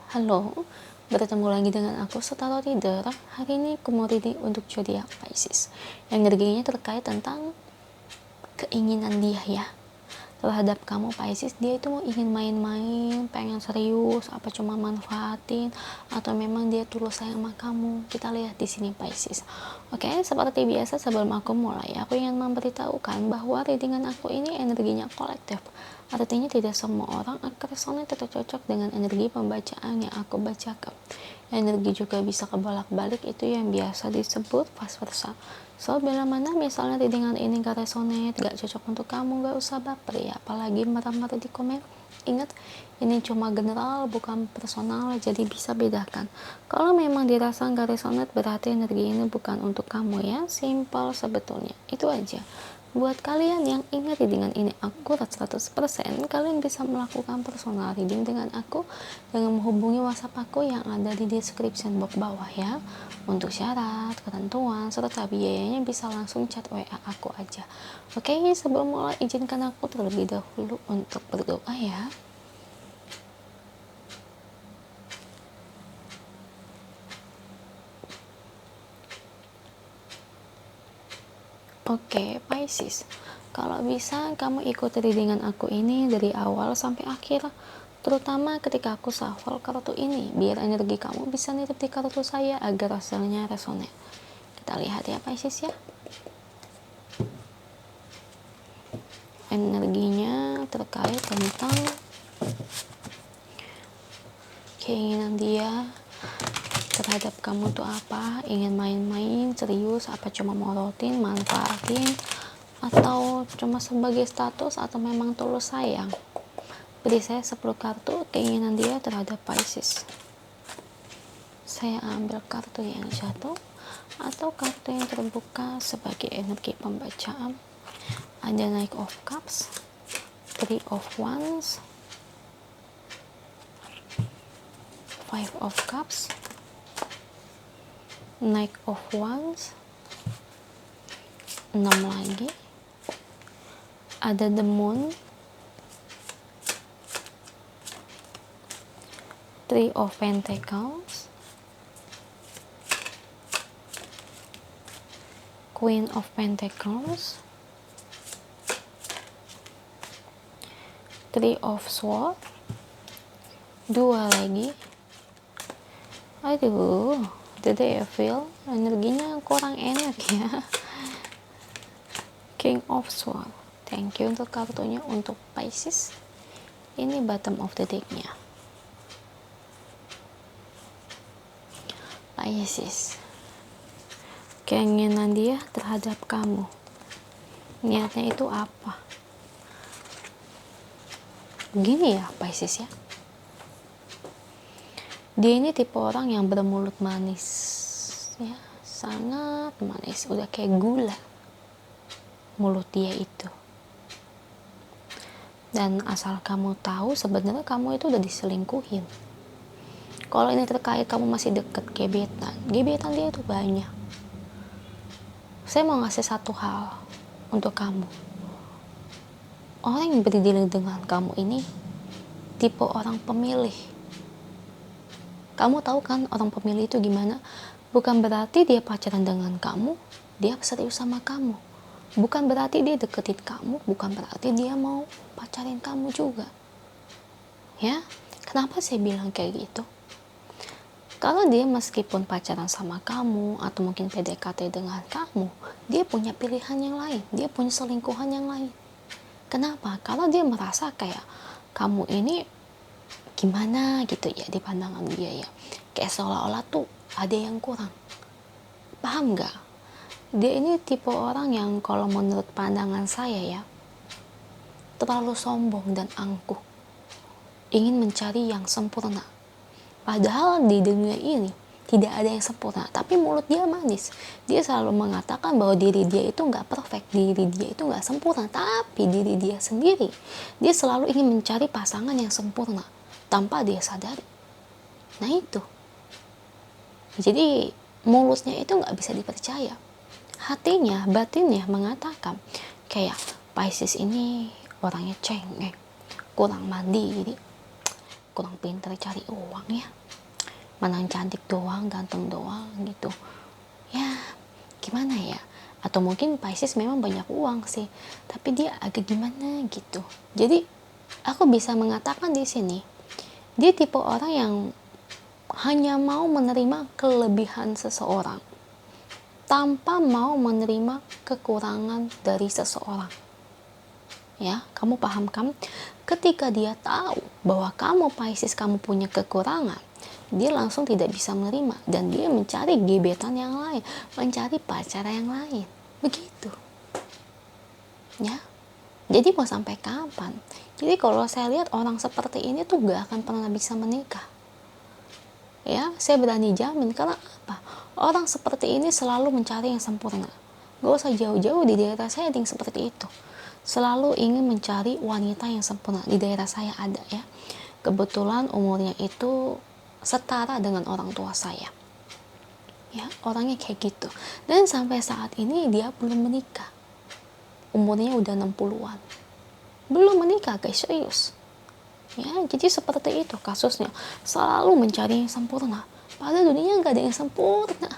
Halo, bertemu lagi dengan aku Setara Reader. Hari ini aku mau reading untuk zodiak Pisces. Yang energinya terkait tentang keinginan dia ya terhadap kamu Pisces. Dia itu mau ingin main-main, pengen serius, apa cuma manfaatin, atau memang dia tulus sayang sama kamu. Kita lihat di sini Pisces. Oke, seperti biasa sebelum aku mulai, aku ingin memberitahukan bahwa readingan aku ini energinya kolektif. Artinya tidak semua orang akan resonate atau cocok dengan energi pembacaan yang aku bacakan. Energi juga bisa kebolak-balik, itu yang biasa disebut vice versa. So, bila mana misalnya readingan ini gak resonate, gak cocok untuk kamu, gak usah baper ya, apalagi marah-marah di komen. Ingat, ini cuma general, bukan personal, jadi bisa bedakan. Kalau memang dirasa gak resonate, berarti energi ini bukan untuk kamu ya, simple sebetulnya. Itu aja. Buat kalian yang ingin readingan ini akurat 100%, kalian bisa melakukan personal reading dengan aku dengan menghubungi WhatsApp aku yang ada di description box bawah ya. Untuk syarat, ketentuan, serta biayanya bisa langsung chat WA aku aja. Oke, sebelum mulai izinkan aku terlebih dahulu untuk berdoa ya. Oke, Pisces. Kalau bisa, kamu ikut readingan aku ini dari awal sampai akhir. Terutama ketika aku shuffle kartu ini, biar energi kamu bisa nitip di kartu saya agar hasilnya resonate. Kita lihat ya, Pisces ya. Energinya terkait tentang keinginan dia terhadap kamu tuh apa, ingin main-main, serius, apa cuma mau rutin, manfaatin, atau cuma sebagai status, atau memang tulus sayang. Beri saya 10 kartu keinginan dia terhadap Pisces. Saya ambil kartu yang jatuh atau kartu yang terbuka sebagai energi pembacaan. Ada Knight of Cups, Three of Wands, Five of Cups, Knight of Wands, 6 lagi, ada The Moon, Three of Pentacles, Queen of Pentacles, Three of Swords, 2 lagi. Aduh, The Devil, energinya kurang enak ya. King of Swords. Thank you untuk kartunya untuk Pisces. Ini bottom of the deck-nya. Pisces. Keinginan dia terhadap kamu. Niatnya itu apa? Gini ya, Pisces ya. Dia ini tipe orang yang bermulut manis. Ya, sangat manis, udah kayak gula. Mulut dia itu. Dan asal kamu tahu, sebenarnya kamu itu udah diselingkuhin. Kalau ini terkait kamu masih deket gebetan dia itu banyak. Saya mau ngasih satu hal untuk kamu. Orang yang berdialog dengan kamu ini tipe orang pemilih. Kamu tahu kan orang pemilih itu gimana? Bukan berarti dia pacaran dengan kamu, dia serius sama kamu. Bukan berarti dia deketin kamu, bukan berarti dia mau pacarin kamu juga. Ya, kenapa saya bilang kayak gitu? Kalau dia meskipun pacaran sama kamu atau mungkin PDKT dengan kamu, dia punya pilihan yang lain, dia punya selingkuhan yang lain. Kenapa? Kalau dia merasa kayak kamu ini gimana gitu ya di pandangan dia ya, kayak seolah-olah tuh ada yang kurang. Paham gak? Dia ini tipe orang yang kalau menurut pandangan saya ya, terlalu sombong dan angkuh, ingin mencari yang sempurna. Padahal di dunia ini tidak ada yang sempurna, tapi mulut dia manis. Dia selalu mengatakan bahwa diri dia itu gak perfect, diri dia itu gak sempurna, tapi diri dia sendiri, dia selalu ingin mencari pasangan yang sempurna tanpa dia sadari. Nah itu, jadi mulutnya itu gak bisa dipercaya. Hatinya, batinnya mengatakan kayak Pisces ini orangnya cengeng, kurang mandiri, kurang pintar cari uang ya, menang cantik doang, ganteng doang gitu ya, gimana ya. Atau mungkin Pisces memang banyak uang sih, tapi dia agak gimana gitu. Jadi aku bisa mengatakan di sini dia tipe orang yang hanya mau menerima kelebihan seseorang tanpa mau menerima kekurangan dari seseorang. Ya, kamu paham kan? Ketika dia tahu bahwa kamu Pisces, kamu punya kekurangan, dia langsung tidak bisa menerima dan dia mencari gebetan yang lain, mencari pacar yang lain. Begitu. Ya. Jadi mau sampai kapan? Jadi kalau saya lihat orang seperti ini tuh gak akan pernah bisa menikah. Ya, saya berani jamin. Karena apa? Orang seperti ini selalu mencari yang sempurna. Gak usah jauh-jauh, di daerah saya ada yang seperti itu. Selalu ingin mencari wanita yang sempurna. Di daerah saya ada ya. Kebetulan umurnya itu setara dengan orang tua saya. Ya, orangnya kayak gitu. Dan sampai saat ini dia belum menikah. Umurnya udah 60-an. Belum menikah guys, serius. Ya, jadi seperti itu kasusnya. Selalu mencari yang sempurna. Padahal dunia gak ada yang sempurna.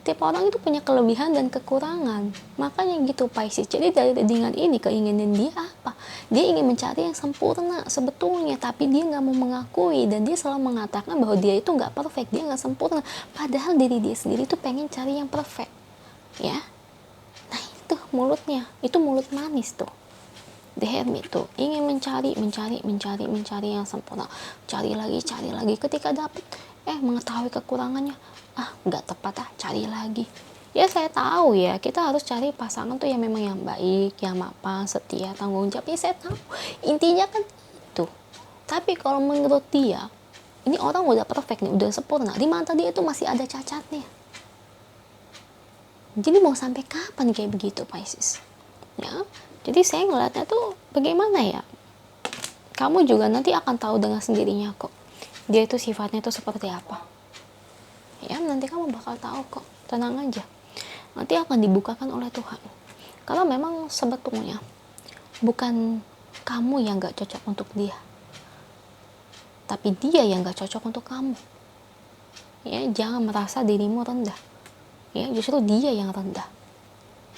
Tiap orang itu punya kelebihan dan kekurangan. Makanya gitu Pisces. Jadi dengan ini keinginan dia apa? Dia ingin mencari yang sempurna sebetulnya. Tapi dia gak mau mengakui. Dan dia selalu mengatakan bahwa dia itu gak perfect. Dia gak sempurna. Padahal diri dia sendiri itu pengen cari yang perfect. Ya. Nah itu mulutnya. Itu mulut manis tuh. The Hermit tuh ingin mencari yang sempurna, cari lagi, ketika dapet mengetahui kekurangannya, nggak tepat, cari lagi. Ya saya tahu ya, kita harus cari pasangan tuh yang memang yang baik, yang mapan, setia, tanggung jawab. Ya saya tahu, intinya kan itu. Tapi kalau menurut dia, ini orang udah perfect nih, udah sempurna, di mata dia itu masih ada cacatnya. Jadi mau sampai kapan kayak begitu Pisces? Ya, jadi saya ngeliatnya tuh bagaimana ya, kamu juga nanti akan tahu dengan sendirinya kok dia itu sifatnya tuh seperti apa. Ya nanti kamu bakal tahu kok, tenang aja, nanti akan dibukakan oleh Tuhan. Kalau memang sebetulnya bukan kamu yang gak cocok untuk dia, tapi dia yang gak cocok untuk kamu. Ya jangan merasa dirimu rendah, ya justru dia yang rendah.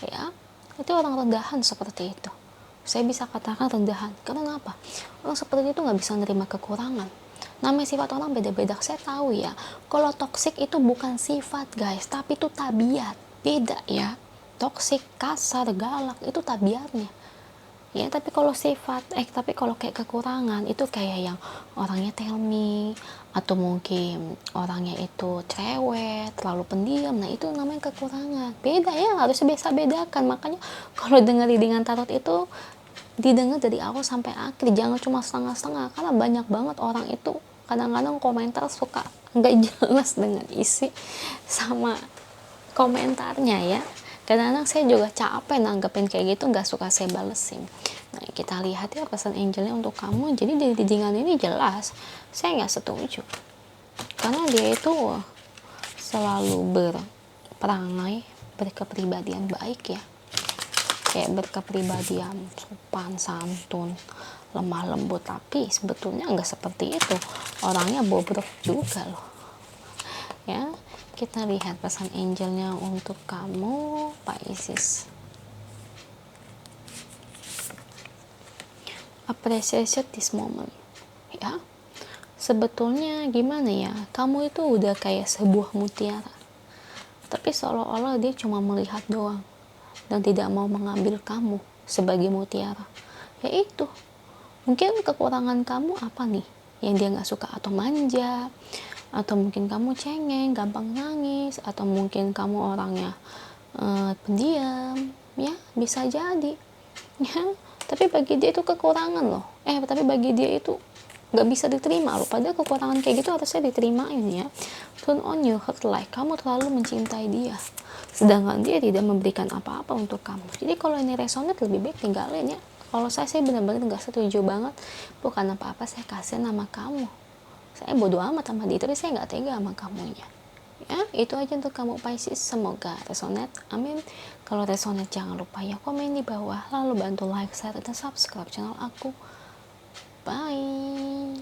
Ya itu orang rendahan seperti itu. Saya bisa katakan rendahan. Karena apa? Orang seperti itu nggak bisa nerima kekurangan. Namanya sifat orang beda-beda. Saya tahu ya. Kalau toksik itu bukan sifat guys, tapi itu tabiat. Beda ya. Toksik, kasar, galak itu tabiatnya. Ya, tapi kalau kayak kekurangan itu kayak yang orangnya tell me, atau mungkin orangnya itu cerewet, terlalu pendiam. Nah, itu namanya kekurangan. Beda ya, harus biasa bedakan. Makanya kalau dengar dengan tarot itu didengar dari awal sampai akhir, jangan cuma setengah-setengah, karena banyak banget orang itu kadang-kadang komentar suka nggak jelas dengan isi sama komentarnya ya. Kadang-kadang saya juga capek nanggepin kayak gitu, nggak suka saya balesin. Nah kita lihat ya pesan angelnya untuk kamu. Jadi dari readingan ini jelas saya nggak setuju, karena dia itu selalu berperangai berkepribadian baik ya, kayak berkepribadian sopan santun, lemah lembut, tapi sebetulnya nggak seperti itu, orangnya bobrok juga loh ya. Kita lihat pesan angelnya untuk kamu Pisces. Appreciate this moment ya. Sebetulnya gimana ya, kamu itu udah kayak sebuah mutiara, tapi seolah-olah dia cuma melihat doang dan tidak mau mengambil kamu sebagai mutiara. Yaitu mungkin kekurangan kamu apa nih yang dia nggak suka, atau manja, atau mungkin kamu cengeng, gampang nangis, atau mungkin kamu orangnya pendiam, ya bisa jadi ya. Tapi bagi dia itu kekurangan loh, tapi bagi dia itu nggak bisa diterima loh, padahal kekurangan kayak gitu harusnya diterimain ya. Turn on your heart, like kamu terlalu mencintai dia, sedangkan dia tidak memberikan apa-apa untuk kamu. Jadi kalau ini resonate, lebih baik tinggalin ya. Kalau saya benar-benar nggak setuju banget, bukan apa-apa saya kasih nama kamu, saya bodo amat sama dia, tapi saya nggak tega sama kamunya ya. Itu aja untuk kamu Pisces, semoga resonate, amin. Kalau resonate jangan lupa ya komen di bawah, lalu bantu like, share, dan subscribe channel aku. Bye.